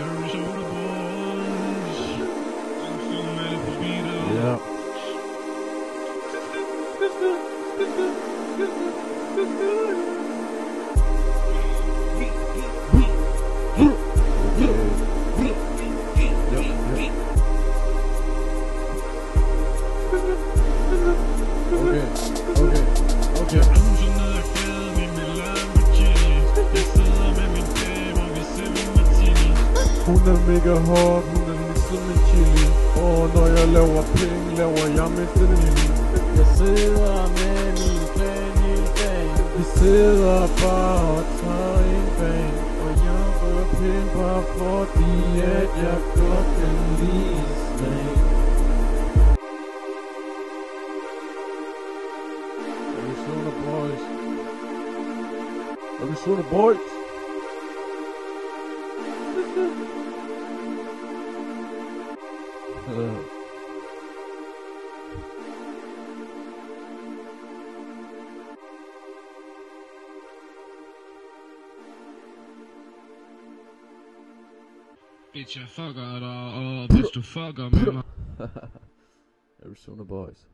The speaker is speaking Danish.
Arizona boys. Langsom alle på speeder. Ja. Jeg cruiser ned ad gaden i min Lamborghini. Jeg sidder med min dame, og vi sælger martini. Hun er mega hot, hun er ligesom en chili. Og når jeg laver penge, laver jeg med Fellini. Jeg sidder med min plan hele dagen. Vi sidder bare og tager en bag. Og jeg rører penge bare fordi at jeg godt kan lide smag. Arizona boys. Arizona boys. Bitch, jeg fucker dig, og hvis du fucker med mig. Arizona boys.